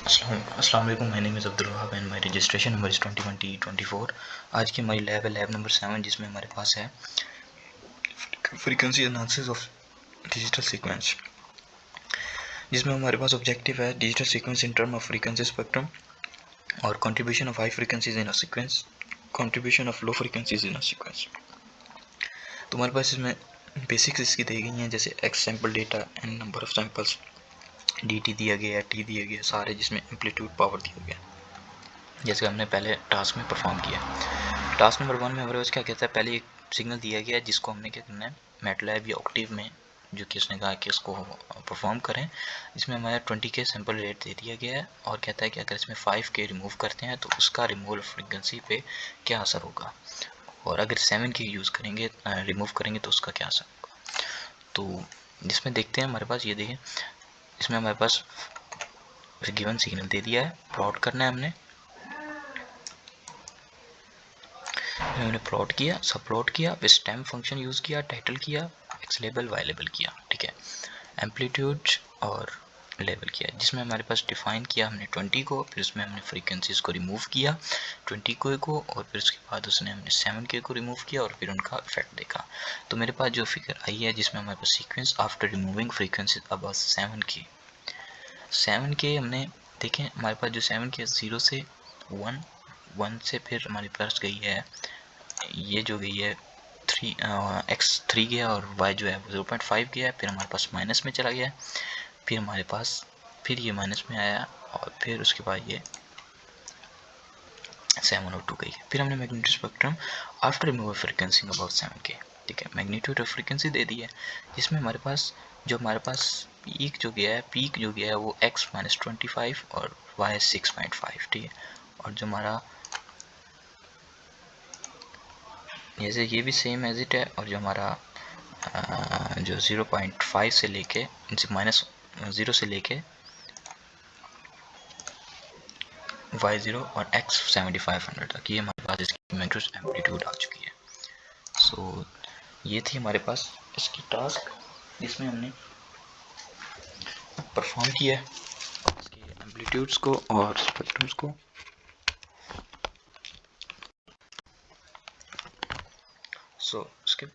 अस्सलाम वालेकुम, my name is Abdul Wahab and my registration number is 2020-24। आज की हमारी लैब है लैब नंबर 7, जिसमें हमारे पास है frequency analysis of digital sequence, जिसमें हमारे पास ऑब्जेक्टिव है digital sequence in term of frequency spectrum और contribution of high frequencies in a sequence, contribution of low frequencies in a sequence. तो हमारे पास इसमें बेसिक्स इसकी दी गई हैं, जैसे x sample data and number of samples, D T दिया गया है, टी दिया गया, सारे जिसमें एम्पलीट्यूड पावर दिया गया, जैसे हमने पहले टास्क में परफॉर्म किया। टास्क नंबर 1 में हमारे पास क्या कहता है, पहले एक सिग्नल दिया गया है जिसको हमने क्या करना है मैटलैब या ऑक्टेव में, जो कि उसने कहा कि उसको परफॉर्म करें। इसमें हमारा 20K सैम्पल रेट दे दिया गया है और कहता है कि अगर इसमें 5K रिमूव करते हैं तो उसका रिमूवल फ्रीक्वेंसी पे क्या असर होगा, और अगर 7K यूज़ करेंगे रिमूव करेंगे तो उसका क्या असर होगा। तो जिसमें देखते हैं हमारे पास ये देखें, इसमें हमारे पास गिवन सिग्नल दे दिया है, प्लॉट करना है हमने प्लॉट किया, सब प्लॉट किया, फिर स्टेम फंक्शन यूज़ किया, टाइटल किया, एक्स लेबल वाई लेबल किया, ठीक है, एम्पलीट्यूड और लेवल किया, जिसमें हमारे पास डिफाइन किया हमने 20 को, फिर उसमें हमने फ्रीक्वेंसीज को रिमूव किया 20K को, और फिर उसके बाद उसने हमने 7K को रिमूव किया और फिर उनका इफेक्ट देखा। तो मेरे पास जो फिगर आई है जिसमें हमारे पास सीक्वेंस आफ्टर रिमूविंग फ्रीक्वेंसी अब 7K हमने देखें, हमारे पास जो 7K 0 से 1 से फिर हमारे पास गई है, ये जो गई है 3 गया और y जो है वो 0.5 गया है, फिर हमारे पास माइनस में चला गया, फिर हमारे पास फिर ये माइनस में आया और फिर उसके बाद ये 7 और 2 गई। फिर हमने magnitude spectrum after removal frequency about 7K, ठीक है, मैग्नीट्यूड और फ्रीक्वेंसी दे दी है, जिसमें हमारे पास पीक जो गया है वो x-25 और y 6.5, ठीक है, और जो हमारा जैसे ये भी सेम एज इट है, और जो हमारा जो 0.5 से लेके -0 से लेके y0 और x 7500 तक, ये हमारे पास इसकी मैग्नीट्यूड एम्पलीट्यूड आ चुकी है। सो ये थी हमारे पास इसकी टास्क, जिसमें हमने परफॉर्म किया इसके एम्पलीट्यूड्स को और स्पेक्ट्रम्स को। उसके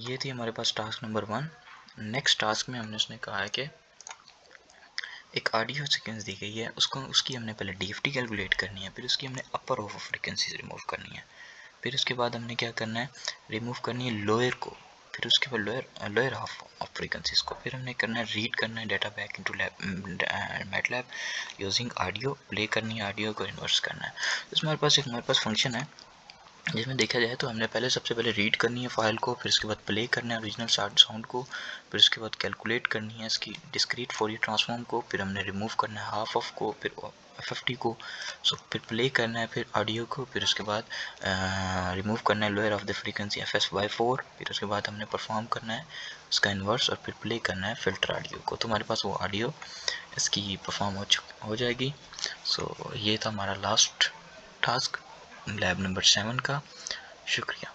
ये थी हमारे पास टास्क नंबर 1। नेक्स्ट टास्क में हमने उसने कहा है कि एक ऑडियो सीक्वेंस दी गई है, उसकी हमने पहले डीएफटी कैलकुलेट करनी है, फिर उसकी हमने अपर ऑफ फ्रीक्वेंसी रिमूव करनी है, फिर उसके बाद हमने क्या करना है, रिमूव करनी है लोअर को, फिर उसके बाद लोअर हाफ ऑफ फ्रीक्वेंसीज को, फिर हमने करना है रीड करना है data back into MATLAB using audio, play करनी है ऑडियो को इन्वर्स करना है। इसमें हमारे पास फंक्शन है, जिसमें देखा जाए तो हमने सबसे पहले रीड करनी है फाइल को, फिर उसके बाद प्ले करना है ओरिजिनल साउंड को, फिर उसके बाद कैलकुलेट करनी है इसकी डिस्क्रीट फोरियर ट्रांसफॉर्म को, फिर हमने रिमूव करना है हाफ ऑफ को, फिर FFT को, फिर प्ले करना है फिर ऑडियो को, फिर उसके बाद रिमूव करना है lower of the frequency FS/4, फिर उसके बाद हमने परफॉर्म करना है उसका इन्वर्स और फिर प्ले करना है फिल्टर ऑडियो को। तो हमारे पास वो ऑडियो इसकी परफॉर्म हो जाएगी। ये था हमारा लास्ट टास्क लैब नंबर 7 का। शुक्रिया।